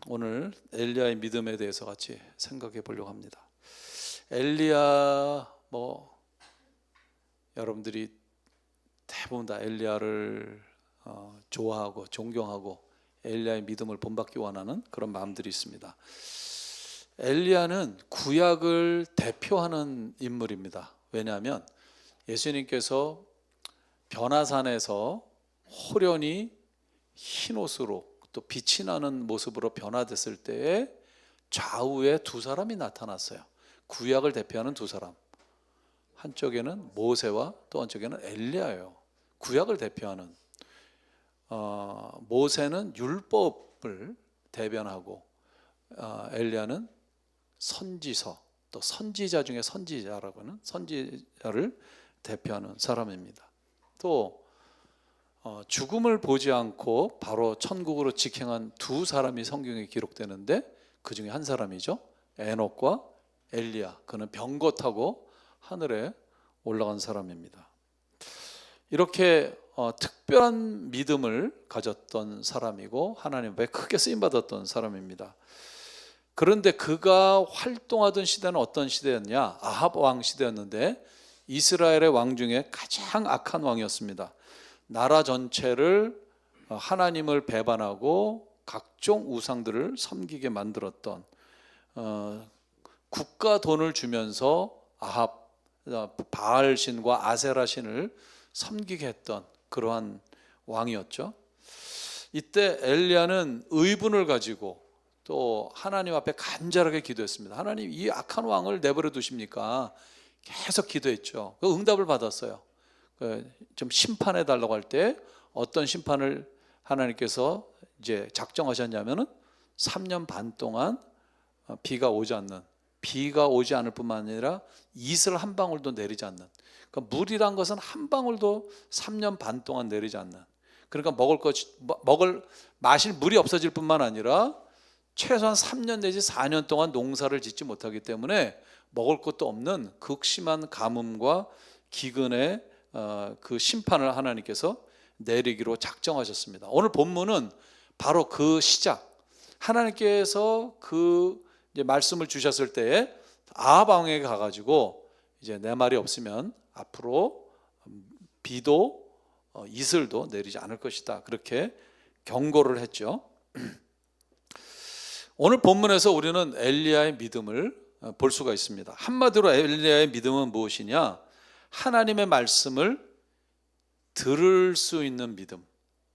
오늘 엘리야의 믿음에 대해서 같이 생각해 보려고 합니다. 엘리야, 여러분들이 대부분 다 엘리야를 좋아하고 존경하고 엘리야의 믿음을 본받기 원하는 그런 마음들이 있습니다. 엘리야는 구약을 대표하는 인물입니다. 왜냐하면 예수님께서 변화산에서 호련히 흰옷으로 또 빛이 나는 모습으로 변화됐을 때에 좌우에 두 사람이 나타났어요. 구약을 대표하는 두 사람, 한쪽에는 모세와 또 한쪽에는 엘리야예요. 구약을 대표하는 모세는 율법을 대변하고 엘리야는 선지서, 또 선지자 중에 선지자라고 하는 선지자를 대표하는 사람입니다. 또 죽음을 보지 않고 바로 천국으로 직행한 두 사람이 성경에 기록되는데 그 중에 한 사람이죠. 에녹과 엘리야. 그는 병거 타고 하늘에 올라간 사람입니다. 이렇게 특별한 믿음을 가졌던 사람이고 하나님 앞에 크게 쓰임받았던 사람입니다. 그런데 그가 활동하던 시대는 어떤 시대였냐? 아합 왕 시대였는데 이스라엘의 왕 중에 가장 악한 왕이었습니다. 나라 전체를 하나님을 배반하고 각종 우상들을 섬기게 만들었던, 국가 돈을 주면서 아합 바알 신과 아세라 신을 섬기게 했던 그러한 왕이었죠. 이때 엘리야는 의분을 가지고 또 하나님 앞에 간절하게 기도했습니다. 하나님, 이 악한 왕을 내버려 두십니까? 계속 기도했죠. 그 응답을 받았어요. 좀 심판해 달라고 할 때 어떤 심판을 하나님께서 이제 작정하셨냐면은 3년 반 동안 비가 오지 않을 뿐만 아니라 이슬 한 방울도 내리지 않는, 그러니까 물이란 것은 한 방울도 3년 반 동안 내리지 않는, 그러니까 마실 물이 없어질 뿐만 아니라 최소한 3년 내지 4년 동안 농사를 짓지 못하기 때문에 먹을 것도 없는 극심한 가뭄과 기근의 그 심판을 하나님께서 내리기로 작정하셨습니다. 오늘 본문은 바로 그 시작, 하나님께서 그 이제 말씀을 주셨을 때에 아합 왕에게 가가지고 이제 내 말이 없으면 앞으로 비도 이슬도 내리지 않을 것이다, 그렇게 경고를 했죠. 오늘 본문에서 우리는 엘리야의 믿음을 볼 수가 있습니다. 한마디로 엘리야의 믿음은 무엇이냐? 하나님의 말씀을 들을 수 있는 믿음,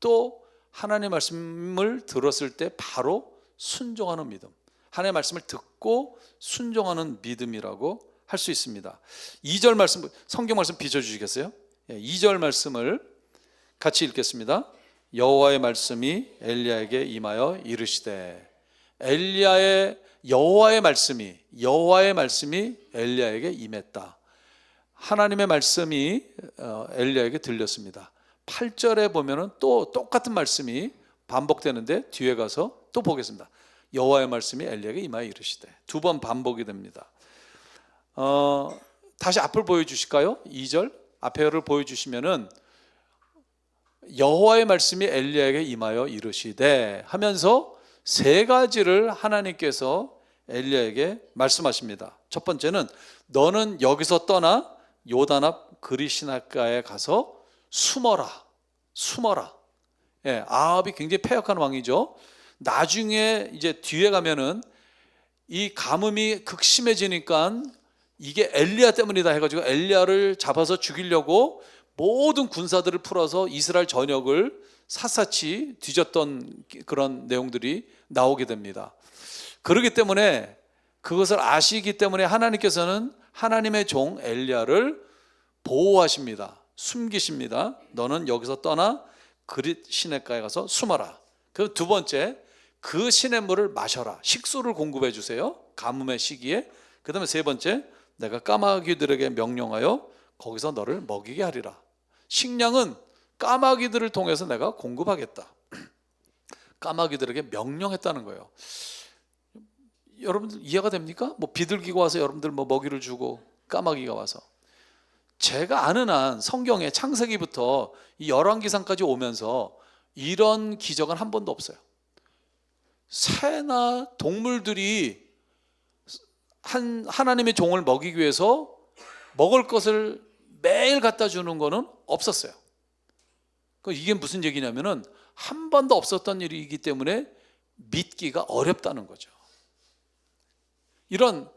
또 하나님의 말씀을 들었을 때 바로 순종하는 믿음, 하나님의 말씀을 듣고 순종하는 믿음이라고 할 수 있습니다. 2절 말씀, 성경 말씀 비춰주시겠어요? 2절 말씀을 같이 읽겠습니다. 여호와의 말씀이 엘리야에게 임하여 이르시되, 여호와의 말씀이 엘리야에게 임했다. 하나님의 말씀이 엘리야에게 들렸습니다. 8절에 보면은 또 똑같은 말씀이 반복되는데 뒤에 가서 또 보겠습니다. 여호와의 말씀이 엘리야에게 임하여 이르시되, 두 번 반복이 됩니다. 다시 앞을 보여주실까요? 2절 앞에를 보여주시면은 여호와의 말씀이 엘리야에게 임하여 이르시되 하면서 세 가지를 하나님께서 엘리야에게 말씀하십니다. 첫 번째는 너는 여기서 떠나 요단 앞 그리시나가에 가서 숨어라. 아합이 굉장히 패역한 왕이죠. 나중에 이제 뒤에 가면은 이 가뭄이 극심해지니까 이게 엘리야 때문이다 해가지고 엘리야를 잡아서 죽이려고 모든 군사들을 풀어서 이스라엘 전역을 샅샅이 뒤졌던 그런 내용들이 나오게 됩니다. 그렇기 때문에 그것을 아시기 때문에 하나님께서는 하나님의 종 엘리야를 보호하십니다. 숨기십니다. 너는 여기서 떠나 그릿 시냇가에 가서 숨어라. 그 두 번째, 그 시냇물을 마셔라. 식수를 공급해 주세요, 가뭄의 시기에. 그 다음에 세 번째, 내가 까마귀들에게 명령하여 거기서 너를 먹이게 하리라. 식량은 까마귀들을 통해서 내가 공급하겠다. 까마귀들에게 명령했다는 거예요. 여러분들 이해가 됩니까? 비둘기가 와서 여러분들 먹이를 주고 까마귀가 와서. 제가 아는 한 성경에 창세기부터 이 열왕기상까지 오면서 이런 기적은 한 번도 없어요. 새나 동물들이 하나님의 종을 먹이기 위해서 먹을 것을 매일 갖다 주는 거는 없었어요. 이게 무슨 얘기냐면은 한 번도 없었던 일이기 때문에 믿기가 어렵다는 거죠. 이런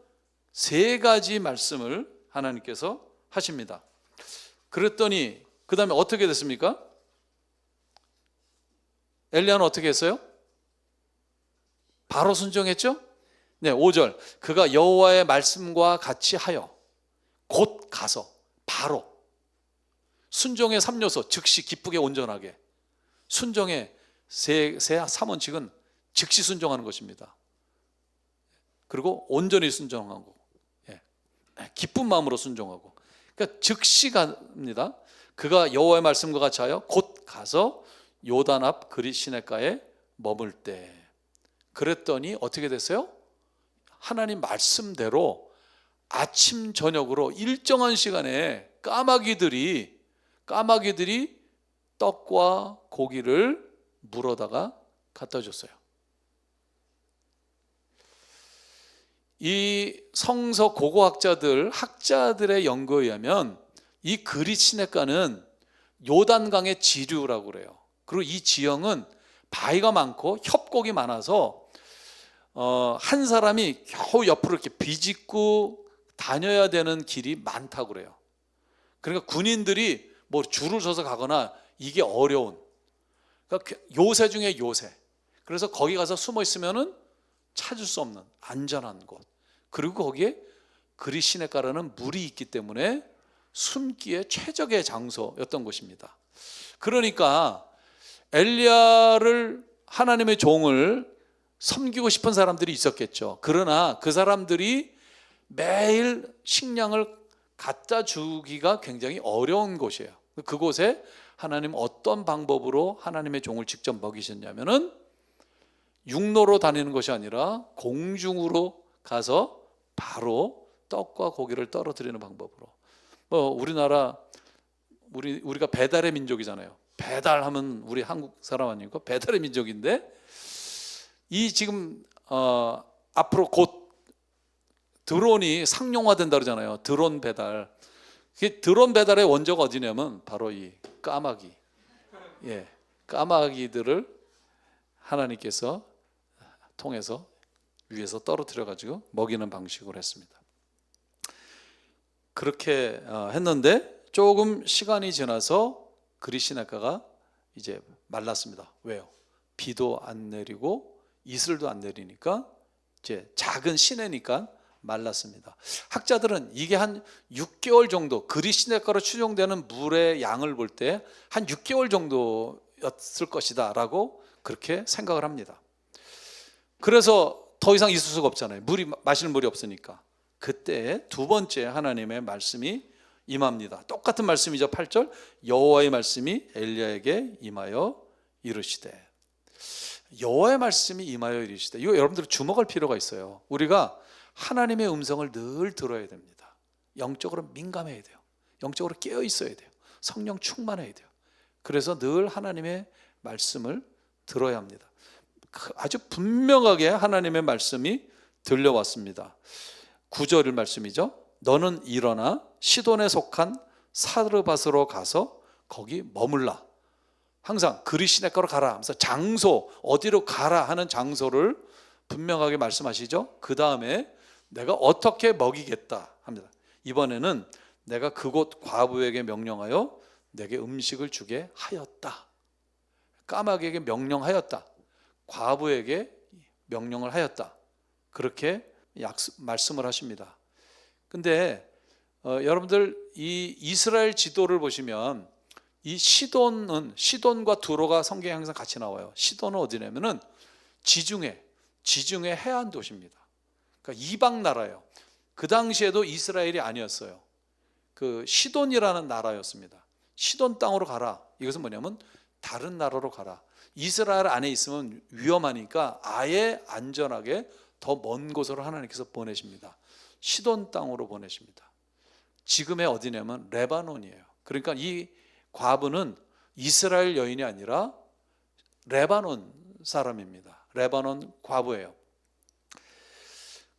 세 가지 말씀을 하나님께서 하십니다. 그랬더니 그 다음에 어떻게 됐습니까? 엘리야는 어떻게 했어요? 바로 순종했죠? 네, 5절. 그가 여호와의 말씀과 같이 하여 곧 가서 바로 순종의 3요소, 즉시 기쁘게 온전하게. 순종의 세 3원칙은 즉시 순종하는 것입니다. 그리고 온전히 순종하고, 기쁜 마음으로 순종하고. 그러니까 즉시 갑니다. 그가 여호와의 말씀과 같이 하여 곧 가서 요단 앞 그릿 시냇가에 머물 때. 그랬더니 어떻게 됐어요? 하나님 말씀대로 아침 저녁으로 일정한 시간에 까마귀들이 떡과 고기를 물어다가 갖다 줬어요. 이 성서 고고학자들, 학자들의 연구에 의하면 이 그릿 시냇가는 요단강의 지류라고 그래요. 그리고 이 지형은 바위가 많고 협곡이 많아서 한 사람이 겨우 옆으로 이렇게 비집고 다녀야 되는 길이 많다고 그래요. 그러니까 군인들이 뭐 줄을 서서 가거나 이게 어려운, 그러니까 요새 중에 요새. 그래서 거기 가서 숨어 있으면은 찾을 수 없는 안전한 곳. 그리고 거기에 그릿 시냇가라는 물이 있기 때문에 숨기에 최적의 장소였던 곳입니다. 그러니까 엘리야를, 하나님의 종을 섬기고 싶은 사람들이 있었겠죠. 그러나 그 사람들이 매일 식량을 갖다 주기가 굉장히 어려운 곳이에요. 그곳에 하나님 어떤 방법으로 하나님의 종을 직접 먹이셨냐면은 육로로 다니는 것이 아니라 공중으로 가서 바로 떡과 고기를 떨어뜨리는 방법으로. 우리가 배달의 민족이잖아요. 배달하면 우리 한국 사람 아니고 배달의 민족인데, 이 지금 앞으로 곧 드론이 상용화된다 그러잖아요. 드론 배달. 드론 배달의 원조가 어디냐면 바로 이 까마귀. 까마귀들을 하나님께서 통해서 위에서 떨어뜨려 가지고 먹이는 방식으로 했습니다. 그렇게 했는데 조금 시간이 지나서 그릿 시냇가가 이제 말랐습니다. 왜요? 비도 안 내리고 이슬도 안 내리니까 이제 작은 시내니까 말랐습니다. 학자들은 이게 한 6개월 정도, 그릿 시냇가로 추정되는 물의 양을 볼 때 한 6개월 정도였을 것이다 라고 그렇게 생각을 합니다. 그래서 더 이상 있을 수가 없잖아요. 마실 물이 없으니까. 그때 두 번째 하나님의 말씀이 임합니다. 똑같은 말씀이죠. 8절. 여호와의 말씀이 엘리야에게 임하여 이르시되. 여호와의 말씀이 임하여 이르시되. 이거 여러분들 주목할 필요가 있어요. 우리가 하나님의 음성을 늘 들어야 됩니다. 영적으로 민감해야 돼요. 영적으로 깨어 있어야 돼요. 성령 충만해야 돼요. 그래서 늘 하나님의 말씀을 들어야 합니다. 아주 분명하게 하나님의 말씀이 들려왔습니다. 9절 말씀이죠. 너는 일어나 시돈에 속한 사르밧으로 가서 거기 머물라. 항상 그릿 시냇가로 가라 하면서 장소, 어디로 가라 하는 장소를 분명하게 말씀하시죠. 그 다음에 내가 어떻게 먹이겠다 합니다. 이번에는 내가 그곳 과부에게 명령하여 내게 음식을 주게 하였다. 까마귀에게 명령하였다. 과부에게 명령을 하였다. 그렇게 말씀을 하십니다. 근데 여러분들 이 이스라엘 지도를 보시면 이 시돈과 두로가 성경에 항상 같이 나와요. 시돈은 어디냐면은 지중해 해안 도시입니다. 그러니까 이방 나라예요. 그 당시에도 이스라엘이 아니었어요. 그 시돈이라는 나라였습니다. 시돈 땅으로 가라. 이것은 뭐냐면 다른 나라로 가라. 이스라엘 안에 있으면 위험하니까 아예 안전하게 더 먼 곳으로 하나님께서 보내십니다. 시돈 땅으로 보내십니다. 지금의 어디냐면 레바논이에요. 그러니까 이 과부는 이스라엘 여인이 아니라 레바논 사람입니다. 레바논 과부예요.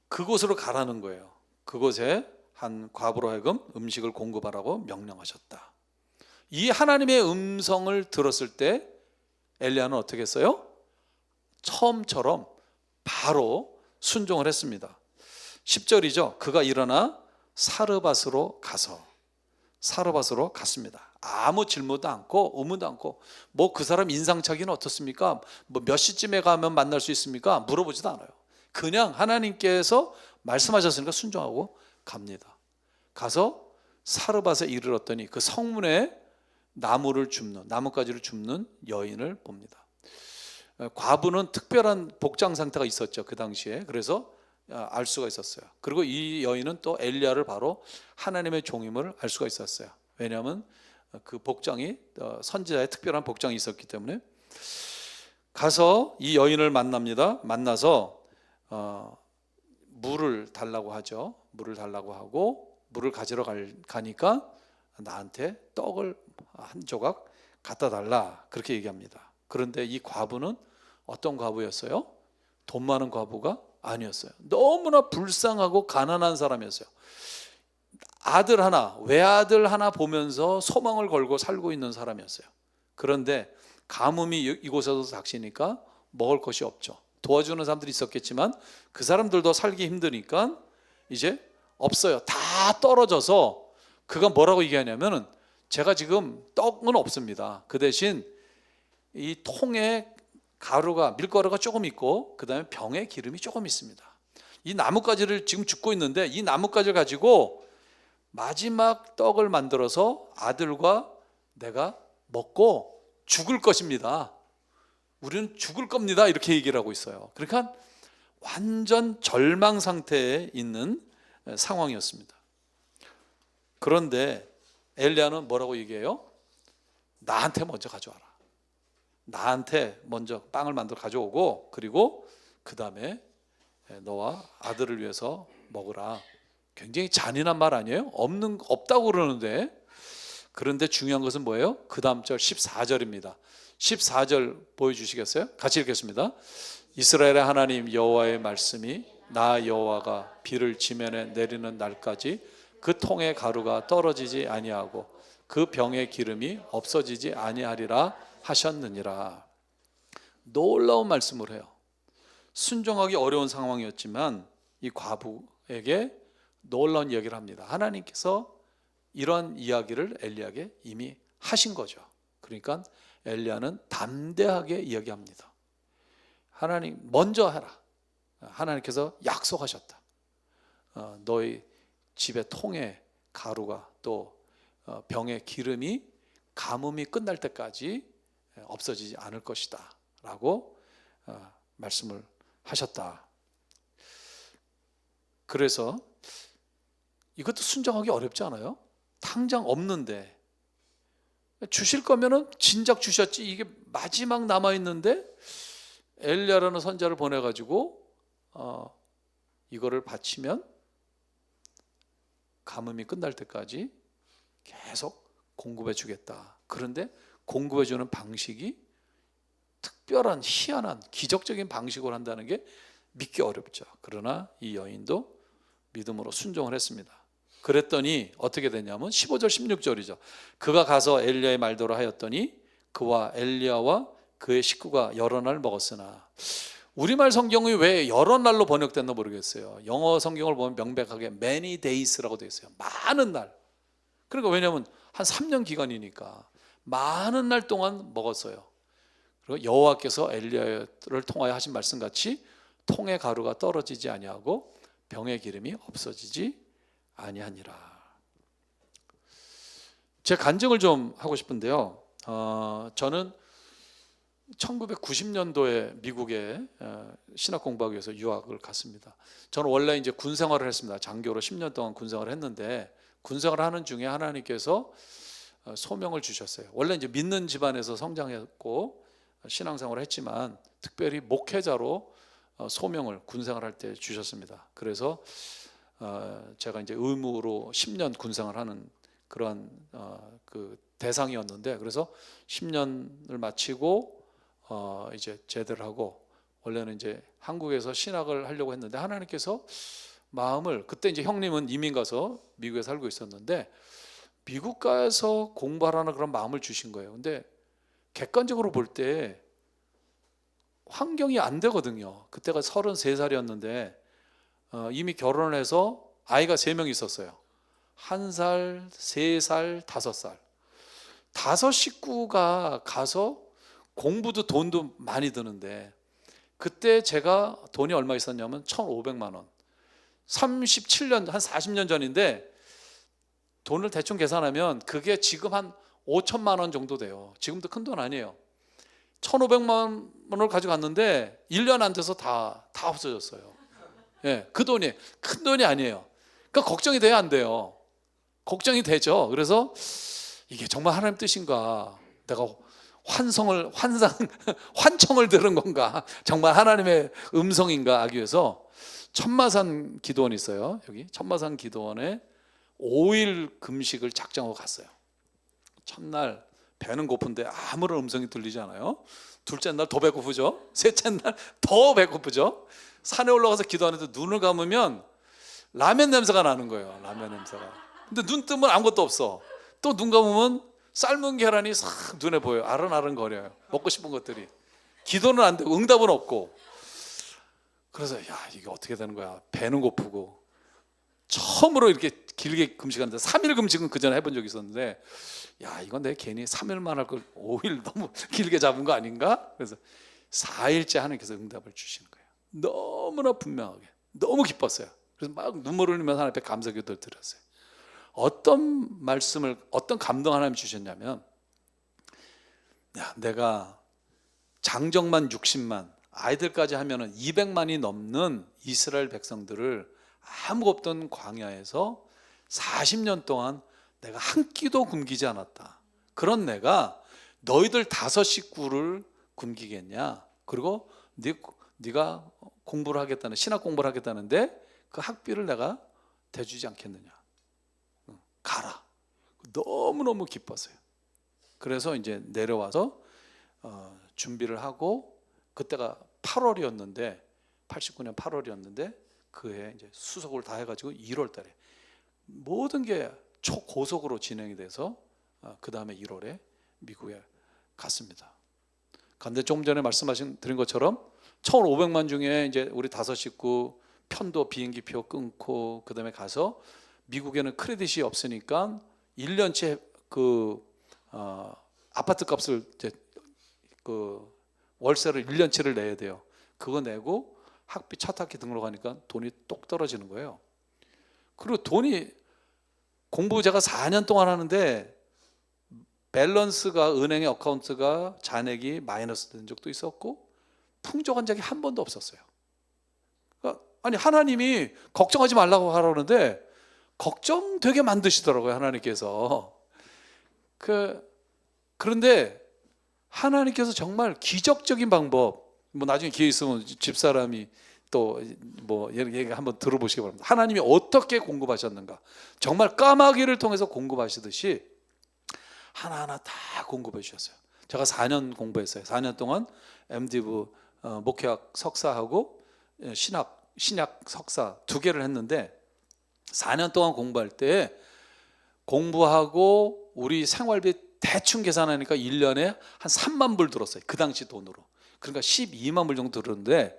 그곳으로 가라는 거예요. 그곳에 한 과부로 하여금 음식을 공급하라고 명령하셨다. 이 하나님의 음성을 들었을 때 엘리야는 어떻게 했어요? 처음처럼 바로 순종을 했습니다. 10절이죠. 그가 일어나 사르밧으로 갔습니다. 아무 질문도 않고 의문도 않고 뭐 그 사람 인상착의는 어떻습니까? 뭐 몇 시쯤에 가면 만날 수 있습니까? 물어보지도 않아요. 그냥 하나님께서 말씀하셨으니까 순종하고 갑니다. 가서 사르밧에 이르렀더니 그 성문에 나뭇가지를 줍는 여인을 봅니다. 과부는 특별한 복장 상태가 있었죠, 그 당시에. 그래서 알 수가 있었어요. 그리고 이 여인은 또 엘리야를 바로 하나님의 종임을 알 수가 있었어요. 왜냐하면 그 복장이 선지자의 특별한 복장이 있었기 때문에. 가서 이 여인을 만납니다. 만나서 물을 달라고 하죠. 물을 달라고 하고 물을 가지러 가니까 나한테 떡을 한 조각 갖다 달라, 그렇게 얘기합니다. 그런데 이 과부는 어떤 과부였어요? 돈 많은 과부가 아니었어요. 너무나 불쌍하고 가난한 사람이었어요. 아들 하나, 외아들 하나 보면서 소망을 걸고 살고 있는 사람이었어요. 그런데 가뭄이 이곳에도 닥치니까 먹을 것이 없죠. 도와주는 사람들이 있었겠지만 그 사람들도 살기 힘드니까 이제 없어요. 다 떨어져서 그가 뭐라고 얘기하냐면은, 제가 지금 떡은 없습니다. 그 대신 이 통에 밀가루가 조금 있고 그 다음에 병에 기름이 조금 있습니다. 이 나뭇가지를 지금 줍고 있는데 이 나뭇가지를 가지고 마지막 떡을 만들어서 아들과 내가 먹고 죽을 것입니다. 우리는 죽을 겁니다. 이렇게 얘기를 하고 있어요. 그러니까 완전 절망 상태에 있는 상황이었습니다. 그런데 엘리야는 뭐라고 얘기해요? 나한테 먼저 가져와라. 나한테 먼저 빵을 만들어 가져오고 그리고 그 다음에 너와 아들을 위해서 먹으라. 굉장히 잔인한 말 아니에요? 없다고 그러는데. 그런데 중요한 것은 뭐예요? 그 다음 절 14절입니다. 14절 보여주시겠어요? 같이 읽겠습니다. 이스라엘의 하나님 여호와의 말씀이 나 여호와가 비를 지면에 내리는 날까지 그 통의 가루가 떨어지지 아니하고 그 병의 기름이 없어지지 아니하리라 하셨느니라. 놀라운 말씀을 해요. 순종하기 어려운 상황이었지만 이 과부에게 놀라운 이야기를 합니다. 하나님께서 이런 이야기를 엘리야에게 이미 하신 거죠. 그러니까 엘리야는 담대하게 이야기합니다. 하나님 먼저 해라. 하나님께서 약속하셨다. 너희 집의 통에 가루가 또 병의 기름이 가뭄이 끝날 때까지 없어지지 않을 것이다 라고 말씀을 하셨다. 그래서 이것도 순종하기 어렵지 않아요? 당장 없는데 주실 거면은 진작 주셨지. 이게 마지막 남아있는데 엘리야라는 선자를 보내가지고 이거를 바치면 가뭄이 끝날 때까지 계속 공급해 주겠다. 그런데 공급해 주는 방식이 특별한 희한한 기적적인 방식으로 한다는 게 믿기 어렵죠. 그러나 이 여인도 믿음으로 순종을 했습니다. 그랬더니 어떻게 되냐면 15절 16절이죠. 그가 가서 엘리야의 말대로 하였더니 그와 엘리야와 그의 식구가 여러 날 먹었으나. 우리말 성경이 왜 여러 날로 번역됐나 모르겠어요. 영어 성경을 보면 명백하게 many days라고 되어 있어요. 많은 날. 그러니까 왜냐하면 한 3년 기간이니까 많은 날 동안 먹었어요. 그리고 여호와께서 엘리야를 통하여 하신 말씀같이 통의 가루가 떨어지지 아니하고 병의 기름이 없어지지 아니하니라. 제 간증을 좀 하고 싶은데요. 저는 1990년도에 미국에 신학 공부하기 위해서 유학을 갔습니다. 저는 원래 이제 군 생활을 했습니다. 장교로 10년 동안 군 생활을 했는데 군 생활을 하는 중에 하나님께서 소명을 주셨어요. 원래 이제 믿는 집안에서 성장했고 신앙생활을 했지만 특별히 목회자로 소명을 군 생활할 때 주셨습니다. 그래서 제가 이제 의무로 10년 군 생활하는 그러한 그 대상이었는데, 그래서 10년을 마치고 이제 제대를 하고 원래는 이제 한국에서 신학을 하려고 했는데 하나님께서 마음을, 그때 이제 형님은 이민 가서 미국에 살고 있었는데 미국 가서 공부하라는 그런 마음을 주신 거예요. 근데 객관적으로 볼 때 환경이 안 되거든요. 그때가 33살이었는데 이미 결혼을 해서 아이가 3명 있었어요. 1살, 3살, 5살. 5식구가 가서 공부도 돈도 많이 드는데, 그때 제가 돈이 얼마 있었냐면 1,500만 원. 37년, 한 40년 전인데 돈을 대충 계산하면 그게 지금 한 5천만 원 정도 돼요. 지금도 큰 돈 아니에요. 1,500만 원을 가져갔는데 1년 안 돼서 다 없어졌어요. 예, 그 돈이 큰 돈이 아니에요. 그러니까 걱정이 돼야 안 돼요. 걱정이 되죠. 그래서 이게 정말 하나님 뜻인가? 내가 환청을 들은 건가? 정말 하나님의 음성인가 하기 위해서 천마산 기도원이 있어요. 여기 천마산 기도원에 5일 금식을 작정하고 갔어요. 첫날 배는 고픈데 아무런 음성이 들리지 않아요. 둘째 날 더 배고프죠. 셋째 날 더 배고프죠. 산에 올라가서 기도하는데 눈을 감으면 라면 냄새가 나는 거예요. 라면 냄새가. 근데 눈 뜨면 아무것도 없어. 또 눈 감으면 삶은 계란이 싹 눈에 보여요. 아른아른 거려요. 먹고 싶은 것들이. 기도는 안 되고 응답은 없고. 그래서 야, 이게 어떻게 되는 거야. 배는 고프고. 처음으로 이렇게 길게 금식하는데 3일 금식은 그 전에 해본 적이 있었는데, 야, 이건 내가 괜히 3일만 할 걸 5일 너무 길게 잡은 거 아닌가? 그래서 4일째 하나님께서 응답을 주시는 거예요. 너무나 분명하게. 너무 기뻤어요. 그래서 막 눈물 흘리면서 하나님 앞에 감사 기도를 드렸어요. 어떤 말씀을, 어떤 감동 하나님 주셨냐면, 야, 내가 장정만 60만, 아이들까지 하면은 200만이 넘는 이스라엘 백성들을 아무것도 없던 광야에서 40년 동안 내가 한 끼도 굶기지 않았다. 그런 내가 너희들 5식구를 굶기겠냐? 그리고 네가 공부를 하겠다는, 신학 공부를 하겠다는데 그 학비를 내가 대주지 않겠느냐? 가라. 너무너무 기뻤어요. 그래서 이제 내려와서 준비를 하고, 그때가 8월이었는데 89년 8월이었는데 그해 이제 수속을 다 해가지고 1월 달에 모든 게 초고속으로 진행이 돼서 그 다음에 1월에 미국에 갔습니다. 그런데 조금 전에 드린 것처럼 1,500만 중에 이제 우리 5식구 편도 비행기표 끊고 그 다음에 가서, 미국에는 크레딧이 없으니까 1년치 그 아파트 값을 이제 그 월세를 1년치를 내야 돼요. 그거 내고 학비 첫 학기 등록하니까 돈이 똑 떨어지는 거예요. 그리고 돈이, 공부 제가 4년 동안 하는데 밸런스가, 은행의 어카운트가 잔액이 마이너스 된 적도 있었고 풍족한 적이 한 번도 없었어요. 그러니까 아니, 하나님이 걱정하지 말라고 하라는데 걱정되게 만드시더라고요, 하나님께서. 그런데 하나님께서 정말 기적적인 방법, 뭐 나중에 기회 있으면 집사람이 또 뭐 얘기 한번 들어보시기 바랍니다. 하나님이 어떻게 공급하셨는가, 정말 까마귀를 통해서 공급하시듯이 하나하나 다 공급해 주셨어요. 제가 4년 공부했어요. 4년 동안 MDiv 목회학 석사하고 신약 석사 2개를 했는데, 4년 동안 공부할 때 공부하고 우리 생활비 대충 계산하니까 1년에 한 3만 불 들었어요. 그 당시 돈으로. 그러니까 12만 불 정도 들었는데,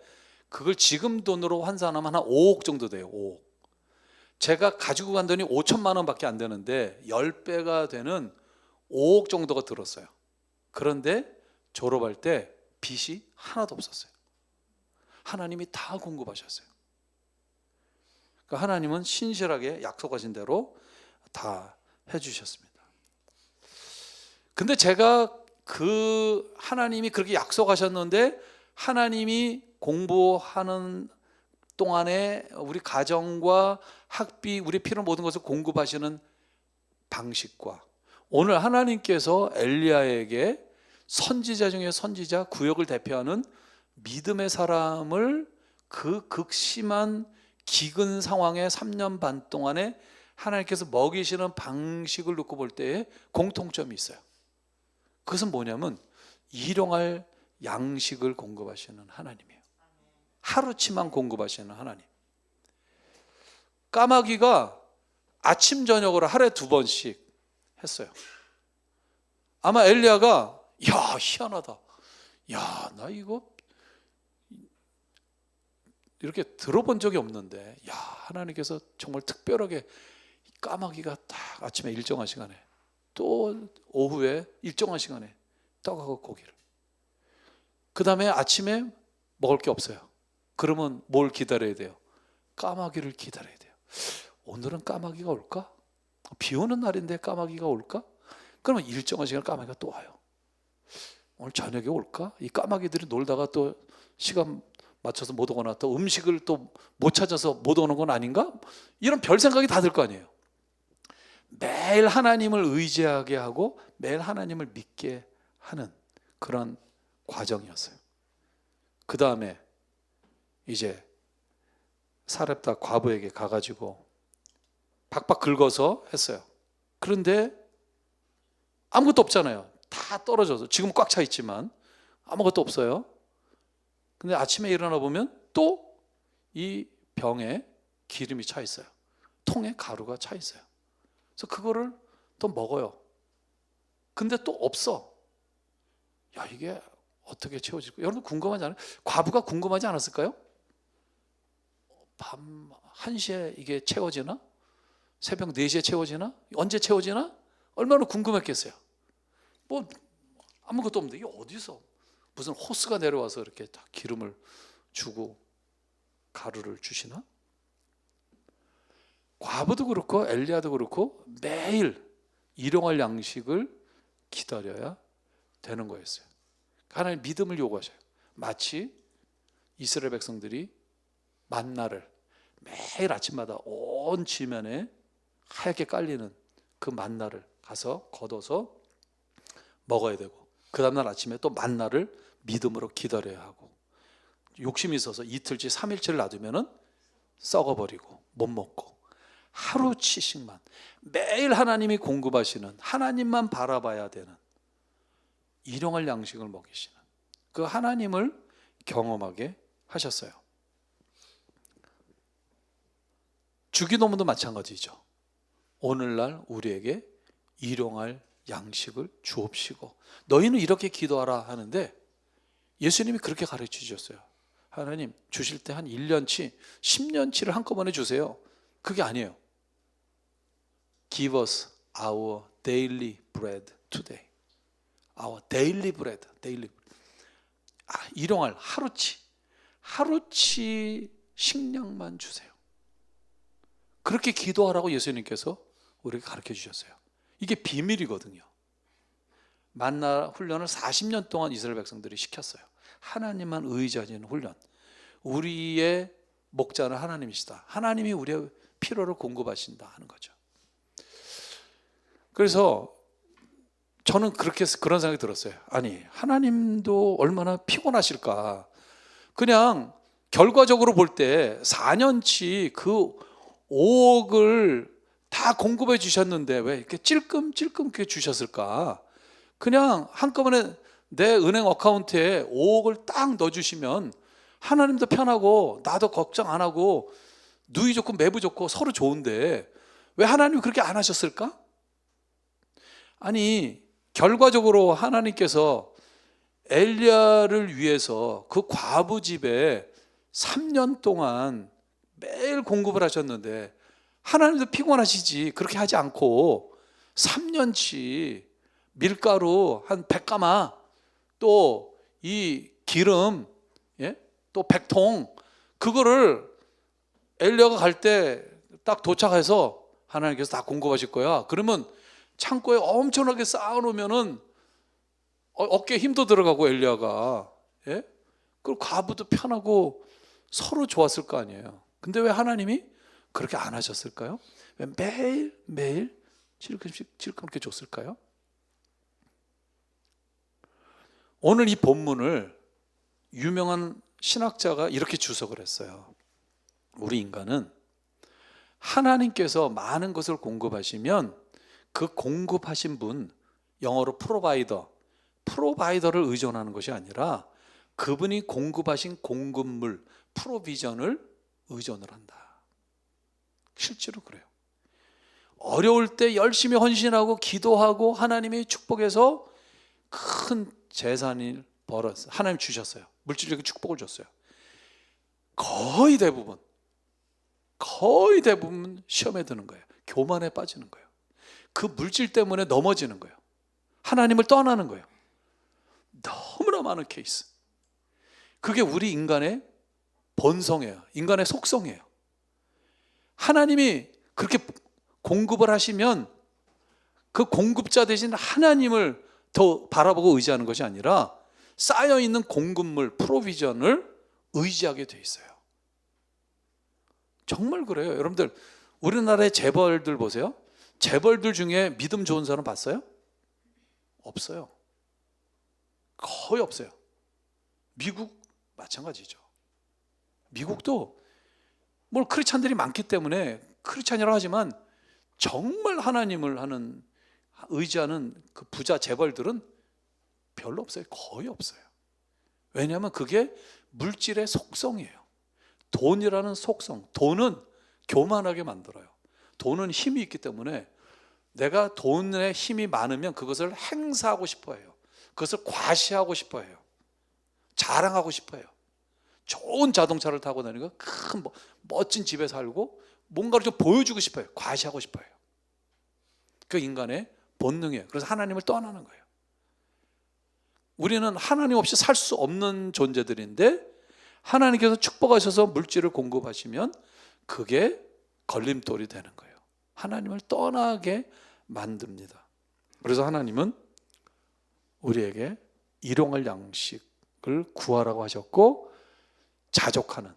그걸 지금 돈으로 환산하면 한 5억 정도 돼요. 5억. 제가 가지고 간 돈이 5천만 원밖에 안 되는데 10배가 되는 5억 정도가 들었어요. 그런데 졸업할 때 빚이 하나도 없었어요. 하나님이 다 공급하셨어요. 그러니까 하나님은 신실하게 약속하신 대로 다 해주셨습니다. 근데 제가 그 하나님이 그렇게 약속하셨는데, 하나님이 공부하는 동안에 우리 가정과 학비, 우리 필요한 모든 것을 공급하시는 방식과, 오늘 하나님께서 엘리야에게 선지자 중에 선지자, 구역을 대표하는 믿음의 사람을 그 극심한 기근 상황에 3년 반 동안에 하나님께서 먹이시는 방식을 놓고 볼 때에 공통점이 있어요. 그것은 뭐냐면 일용할 양식을 공급하시는 하나님이에요. 하루치만 공급하시는 하나님. 까마귀가 아침 저녁으로 하루에 2번씩 했어요. 아마 엘리야가 야 희한하다, 야 나 이거 이렇게 들어본 적이 없는데, 야 하나님께서 정말 특별하게 까마귀가 딱 아침에 일정한 시간에 또 오후에 일정한 시간에 떡하고 고기를, 그 다음에 아침에 먹을 게 없어요. 그러면 뭘 기다려야 돼요? 까마귀를 기다려야 돼요. 오늘은 까마귀가 올까? 비 오는 날인데 까마귀가 올까? 그러면 일정한 시간에 까마귀가 또 와요. 오늘 저녁에 올까? 이 까마귀들이 놀다가 또 시간 맞춰서 못 오거나 또 음식을 또 못 찾아서 못 오는 건 아닌가? 이런 별 생각이 다 들 거 아니에요. 매일 하나님을 의지하게 하고 매일 하나님을 믿게 하는 그런 과정이었어요. 그 다음에 이제 사렙다 과부에게 가가지고 박박 긁어서 했어요. 그런데 아무것도 없잖아요. 다 떨어져서, 지금 꽉 차 있지만 아무것도 없어요. 근데 아침에 일어나 보면 또 이 병에 기름이 차 있어요. 통에 가루가 차 있어요. 그래서 그거를 또 먹어요. 근데 또 없어. 야 이게 어떻게 채워질까? 여러분 궁금하지 않아요? 과부가 궁금하지 않았을까요? 밤 1시에 이게 채워지나? 새벽 4시에 채워지나? 언제 채워지나? 얼마나 궁금했겠어요. 뭐 아무것도 없는데 이게 어디서 무슨 호스가 내려와서 이렇게 다 기름을 주고 가루를 주시나? 과부도 그렇고 엘리야도 그렇고 매일 일용할 양식을 기다려야 되는 거였어요. 하나님 믿음을 요구하셔요. 마치 이스라엘 백성들이 만나를 매일 아침마다 온 지면에 하얗게 깔리는 그 만나를 가서 걷어서 먹어야 되고, 그 다음날 아침에 또 만나를 믿음으로 기다려야 하고, 욕심이 있어서 이틀치 3일치를 놔두면 썩어버리고 못 먹고, 하루치씩만 매일 하나님이 공급하시는, 하나님만 바라봐야 되는 일용할 양식을 먹이시는 그 하나님을 경험하게 하셨어요. 주기도문도 마찬가지죠. 오늘날 우리에게 일용할 양식을 주옵시고, 너희는 이렇게 기도하라 하는데 예수님이 그렇게 가르쳐 주셨어요. 하나님 주실 때 한 1년치 10년치를 한꺼번에 주세요. 그게 아니에요. Give us our daily bread today. Our daily bread. daily. 일용할 하루치 식량만 주세요. 그렇게 기도하라고 예수님께서 우리에게 가르쳐 주셨어요. 이게 비밀이거든요. 만나 훈련을 40년 동안 이스라엘 백성들이 시켰어요. 하나님만 의지하는 훈련. 우리의 목자는 하나님이시다. 하나님이 우리의 필요를 공급하신다 하는 거죠. 그래서 저는 그런 생각이 들었어요. 아니 하나님도 얼마나 피곤하실까. 그냥 결과적으로 볼 때 4년치 그 5억을 다 공급해 주셨는데 왜 이렇게 찔끔찔끔 주셨을까? 그냥 한꺼번에 내 은행 어카운트에 5억을 딱 넣어주시면 하나님도 편하고 나도 걱정 안 하고 누이 좋고 매부 좋고 서로 좋은데 왜 하나님이 그렇게 안 하셨을까? 아니 결과적으로 하나님께서 엘리야를 위해서 그 과부 집에 3년 동안 매일 공급을 하셨는데 하나님도 피곤하시지 그렇게 하지 않고 3년치 밀가루 한 100가마 또 이 기름 또 100통 그거를 엘리야가 갈 때 딱 도착해서 하나님께서 다 공급하실 거야. 그러면 창고에 엄청나게 쌓아놓으면은 어깨에 힘도 들어가고 엘리야가 그리고 과부도 편하고 서로 좋았을 거 아니에요. 근데 왜 하나님이 그렇게 안 하셨을까요? 왜 매일 찔끔씩 찔끔게 줬을까요? 오늘 이 본문을 유명한 신학자가 이렇게 주석을 했어요. 우리 인간은 하나님께서 많은 것을 공급하시면 그 공급하신 분, 영어로 프로바이더를 의존하는 것이 아니라 그분이 공급하신 공급물, 프로비전을 의존을 한다. 실제로 그래요. 어려울 때 열심히 헌신하고 기도하고 하나님의 축복에서 큰 재산을 벌었어요. 하나님 주셨어요. 물질적인 축복을 줬어요. 거의 대부분 시험에 드는 거예요. 교만에 빠지는 거예요. 그 물질 때문에 넘어지는 거예요. 하나님을 떠나는 거예요. 너무나 많은 케이스. 그게 우리 인간의 본성이에요. 인간의 속성이에요. 하나님이 그렇게 공급을 하시면 그 공급자 대신 하나님을 더 바라보고 의지하는 것이 아니라 쌓여있는 공급물, 프로비전을 의지하게 돼 있어요. 정말 그래요. 여러분들 우리나라의 재벌들 보세요. 재벌들 중에 믿음 좋은 사람 봤어요? 없어요. 거의 없어요. 미국 마찬가지죠. 미국도 뭐 크리스찬들이 많기 때문에 크리스찬이라고 하지만 정말 하나님을 의지하는 그 부자 재벌들은 별로 없어요. 거의 없어요. 왜냐하면 그게 물질의 속성이에요. 돈이라는 속성, 돈은 교만하게 만들어요. 돈은 힘이 있기 때문에 내가 돈에 힘이 많으면 그것을 행사하고 싶어 해요. 그것을 과시하고 싶어 해요. 자랑하고 싶어 해요. 좋은 자동차를 타고 다니고 큰 멋진 집에 살고 뭔가를 좀 보여주고 싶어요. 과시하고 싶어요. 그 인간의 본능이에요. 그래서 하나님을 떠나는 거예요. 우리는 하나님 없이 살 수 없는 존재들인데 하나님께서 축복하셔서 물질을 공급하시면 그게 걸림돌이 되는 거예요. 하나님을 떠나게 만듭니다. 그래서 하나님은 우리에게 일용할 양식을 구하라고 하셨고, 자족하는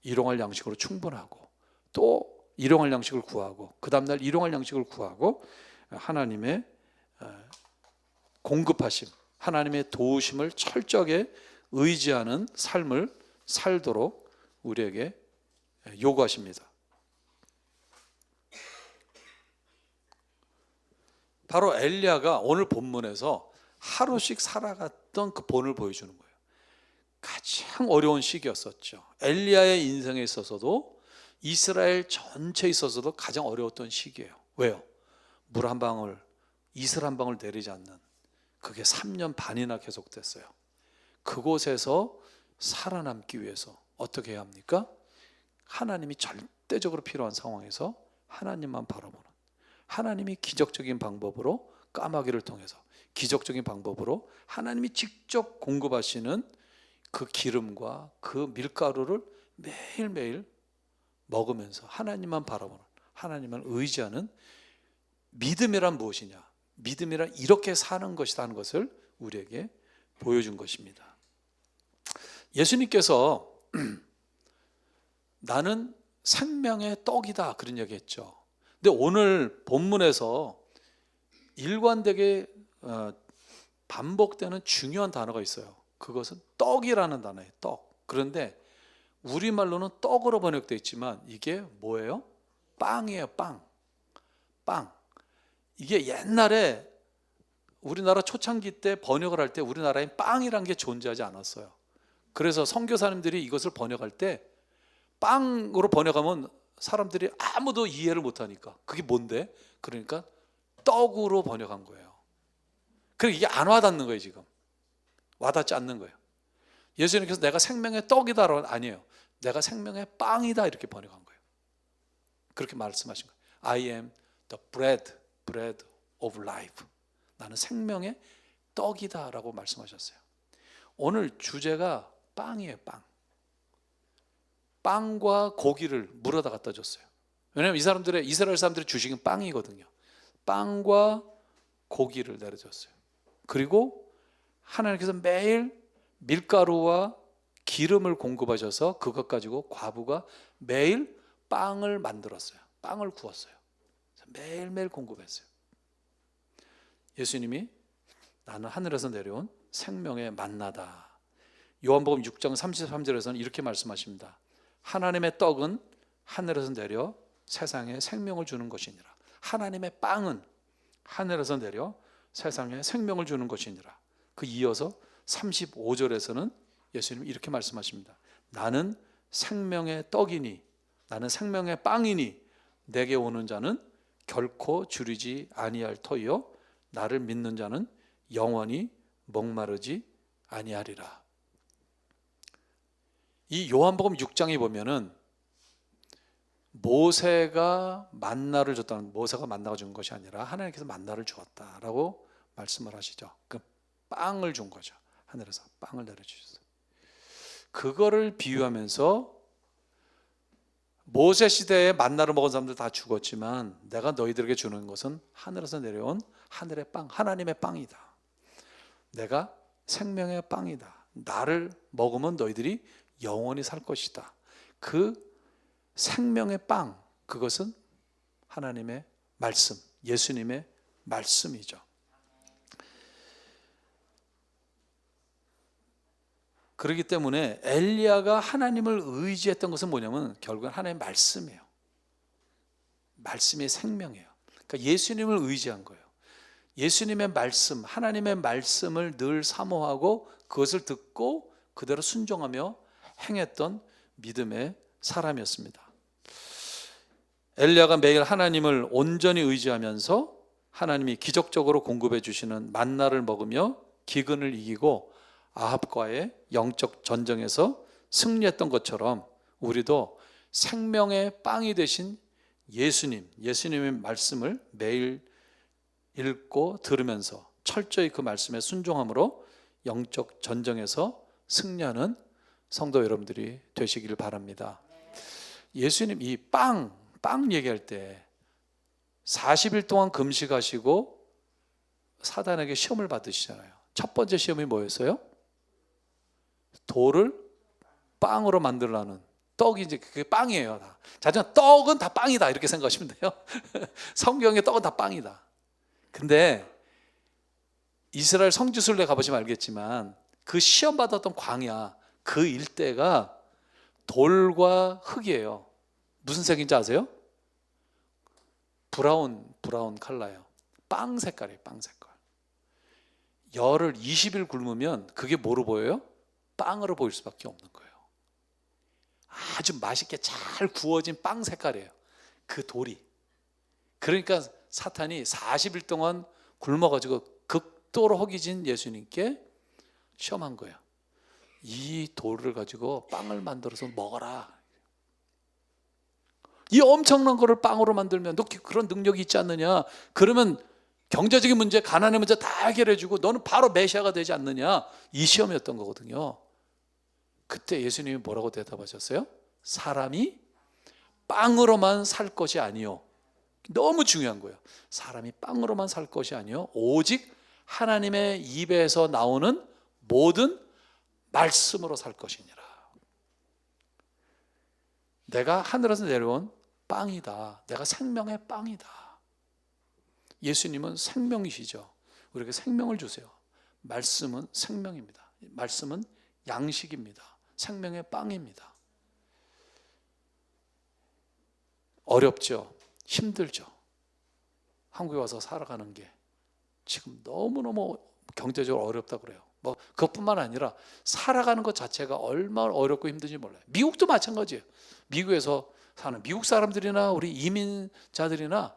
일용할 양식으로 충분하고, 또 일용할 양식을 구하고, 그 다음날 일용할 양식을 구하고, 하나님의 공급하심, 하나님의 도우심을 철저하게 의지하는 삶을 살도록 우리에게 요구하십니다. 바로 엘리야가 오늘 본문에서 하루씩 살아갔던 그 본을 보여주는 거예요. 가장 어려운 시기였었죠. 엘리야의 인생에 있어서도 이스라엘 전체에 있어서도 가장 어려웠던 시기예요. 왜요? 물 한 방울, 이슬 한 방울 내리지 않는, 그게 3년 반이나 계속됐어요. 그곳에서 살아남기 위해서 어떻게 해야 합니까? 하나님이 절대적으로 필요한 상황에서 하나님만 바라보는, 하나님이 기적적인 방법으로, 까마귀를 통해서 기적적인 방법으로 하나님이 직접 공급하시는 그 기름과 그 밀가루를 매일매일 먹으면서 하나님만 바라보는, 하나님만 의지하는 믿음이란 무엇이냐? 믿음이란 이렇게 사는 것이다 하는 것을 우리에게 보여준 것입니다. 예수님께서 나는 생명의 떡이다 그런 얘기했죠. 근데 오늘 본문에서 일관되게 반복되는 중요한 단어가 있어요. 그것은 떡이라는 단어예요. 떡. 그런데 우리말로는 떡으로 번역되어 있지만 이게 뭐예요? 빵이에요. 빵. 이게 옛날에 우리나라 초창기 때 번역을 할 때 우리나라에 빵이란 게 존재하지 않았어요. 그래서 선교사님들이 이것을 번역할 때 빵으로 번역하면 사람들이 아무도 이해를 못하니까 그게 뭔데? 그러니까 떡으로 번역한 거예요. 그러니까 이게 안 와닿는 거예요. 지금 와닿지 않는 거예요. 예수님께서 내가 생명의 떡이다라고 아니에요. 내가 생명의 빵이다 이렇게 번역한 거예요. 그렇게 말씀하신 거예요. I am the bread of life. 나는 생명의 떡이다라고 말씀하셨어요. 오늘 주제가 빵이에요. 빵과 고기를 물어다 갖다 줬어요. 왜냐하면 이스라엘 사람들의 주식은 빵이거든요. 빵과 고기를 내려줬어요. 그리고 하나님께서 매일 밀가루와 기름을 공급하셔서 그것 가지고 과부가 매일 빵을 만들었어요. 빵을 구웠어요. 매일매일 공급했어요. 예수님이 나는 하늘에서 내려온 생명의 만나다. 요한복음 6장 33절에서는 이렇게 말씀하십니다. 하나님의 떡은 하늘에서 내려 세상에 생명을 주는 것이니라. 하나님의 빵은 하늘에서 내려 세상에 생명을 주는 것이니라. 그 이어서 35절에서는 예수님이 이렇게 말씀하십니다. 나는 생명의 떡이니 나는 생명의 빵이니 내게 오는 자는 결코 줄이지 아니할 터이요 나를 믿는 자는 영원히 목마르지 아니하리라. 이 요한복음 6장에 보면은 모세가 만나를 줬다는, 모세가 만나가 준 것이 아니라 하나님께서 만나를 주었다라고 말씀을 하시죠. 그 빵을 준 거죠. 하늘에서 빵을 내려주셨어요. 그거를 비유하면서 모세 시대에 만나를 먹은 사람들 다 죽었지만 내가 너희들에게 주는 것은 하늘에서 내려온 하늘의 빵, 하나님의 빵이다. 내가 생명의 빵이다. 나를 먹으면 너희들이 영원히 살 것이다. 그 생명의 빵, 그것은 하나님의 말씀, 예수님의 말씀이죠. 그렇기 때문에 엘리야가 하나님을 의지했던 것은 뭐냐면 결국은 하나님의 말씀이에요. 말씀이 생명이에요. 그러니까 예수님을 의지한 거예요. 예수님의 말씀, 하나님의 말씀을 늘 사모하고 그것을 듣고 그대로 순종하며 행했던 믿음의 사람이었습니다. 엘리야가 매일 하나님을 온전히 의지하면서 하나님이 기적적으로 공급해 주시는 만나를 먹으며 기근을 이기고 아합과의 영적 전쟁에서 승리했던 것처럼 우리도 생명의 빵이 되신 예수님의 말씀을 매일 읽고 들으면서 철저히 그 말씀에 순종함으로 영적 전쟁에서 승리하는 성도 여러분들이 되시기를 바랍니다. 예수님 이 빵 얘기할 때 40일 동안 금식하시고 사단에게 시험을 받으시잖아요. 첫 번째 시험이 뭐였어요? 돌을 빵으로 만들라는, 떡이 이제 그게 빵이에요. 자, 떡은 다 빵이다 이렇게 생각하시면 돼요. 성경의 떡은 다 빵이다. 근데 이스라엘 성지순례 가보시면 알겠지만 그 시험 받았던 광야 그 일대가 돌과 흙이에요. 무슨 색인지 아세요? 브라운 컬러예요. 빵 색깔이에요. 빵 색깔. 열을 20일 굶으면 그게 뭐로 보여요? 빵으로 보일 수밖에 없는 거예요. 아주 맛있게 잘 구워진 빵 색깔이에요. 그 돌이. 그러니까 사탄이 40일 동안 굶어가지고 극도로 허기진 예수님께 시험한 거예요. 이 돌을 가지고 빵을 만들어서 먹어라. 이 엄청난 거를 빵으로 만들면 너 그런 능력이 있지 않느냐? 그러면 경제적인 문제, 가난의 문제 다 해결해주고 너는 바로 메시아가 되지 않느냐? 이 시험이었던 거거든요. 그때 예수님이 뭐라고 대답하셨어요? 사람이 빵으로만 살 것이 아니요. 너무 중요한 거예요. 사람이 빵으로만 살 것이 아니요. 오직 하나님의 입에서 나오는 모든 말씀으로 살 것이니라. 내가 하늘에서 내려온 빵이다. 내가 생명의 빵이다. 예수님은 생명이시죠. 우리에게 생명을 주세요. 말씀은 생명입니다. 말씀은 양식입니다. 생명의 빵입니다. 어렵죠. 힘들죠. 한국에 와서 살아가는 게 지금 너무너무 경제적으로 어렵다 그래요. 뭐 그것뿐만 아니라 살아가는 것 자체가 얼마나 어렵고 힘든지 몰라요. 미국도 마찬가지예요. 미국에서 사는 미국 사람들이나 우리 이민자들이나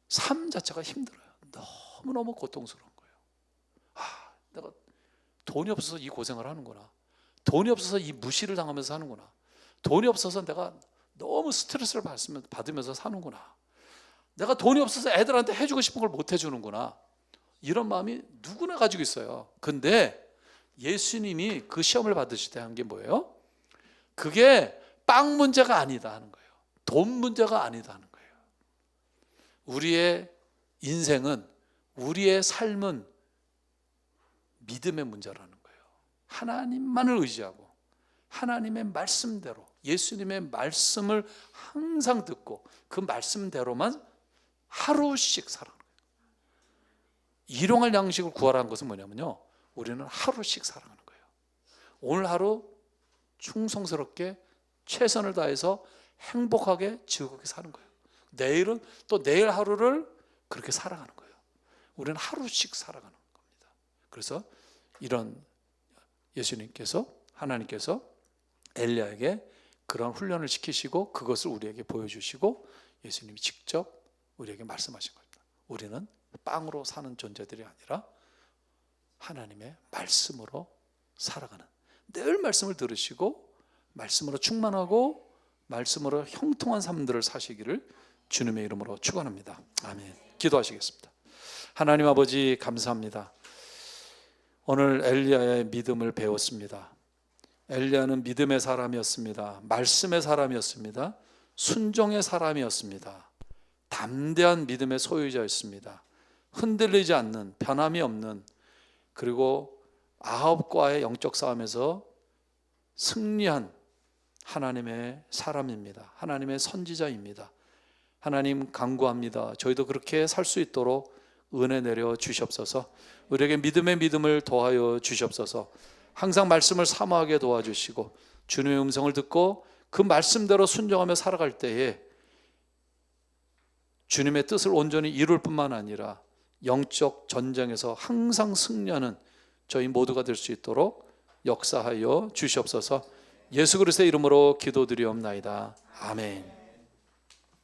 삶 자체가 힘들어요. 너무너무 고통스러운 거예요. 내가 돈이 없어서 이 고생을 하는구나. 돈이 없어서 이 무시를 당하면서 사는구나. 돈이 없어서 내가 너무 스트레스를 받으면서 사는구나. 내가 돈이 없어서 애들한테 해주고 싶은 걸 못 해주는구나. 이런 마음이 누구나 가지고 있어요. 근데 예수님이 그 시험을 받으실 때 한 게 뭐예요? 그게 빵 문제가 아니다 하는 거예요. 돈 문제가 아니다 하는 거예요. 우리의 인생은, 우리의 삶은 믿음의 문제라는 거예요. 하나님만을 의지하고 하나님의 말씀대로, 예수님의 말씀을 항상 듣고 그 말씀대로만 하루씩 살아가는 거예요. 일용할 양식을 구하라는 것은 뭐냐면요, 우리는 하루씩 살아가는 거예요. 오늘 하루 충성스럽게 최선을 다해서 행복하게 즐겁게 사는 거예요. 내일은 또 내일 하루를 그렇게 살아가는 거예요. 우리는 하루씩 살아가는 겁니다. 그래서 이런 예수님께서, 하나님께서 엘리야에게 그런 훈련을 시키시고 그것을 우리에게 보여주시고 예수님이 직접 우리에게 말씀하신 겁니다. 우리는 빵으로 사는 존재들이 아니라 하나님의 말씀으로 살아가는, 늘 말씀을 들으시고 말씀으로 충만하고 말씀으로 형통한 삶들을 사시기를 주님의 이름으로 축원합니다. 아멘. 기도하시겠습니다. 하나님 아버지 감사합니다. 오늘 엘리야의 믿음을 배웠습니다. 엘리야는 믿음의 사람이었습니다. 말씀의 사람이었습니다. 순종의 사람이었습니다. 담대한 믿음의 소유자였습니다. 흔들리지 않는, 변함이 없는, 그리고 아합과의 영적 싸움에서 승리한 하나님의 사람입니다. 하나님의 선지자입니다. 하나님 간구합니다. 저희도 그렇게 살 수 있도록 은혜 내려 주시옵소서. 우리에게 믿음의 믿음을 더하여 주시옵소서. 항상 말씀을 사모하게 도와주시고 주님의 음성을 듣고 그 말씀대로 순종하며 살아갈 때에 주님의 뜻을 온전히 이룰 뿐만 아니라 영적 전쟁에서 항상 승리하는 저희 모두가 될 수 있도록 역사하여 주시옵소서. 예수 그리스도의 이름으로 기도드리옵나이다. 아멘.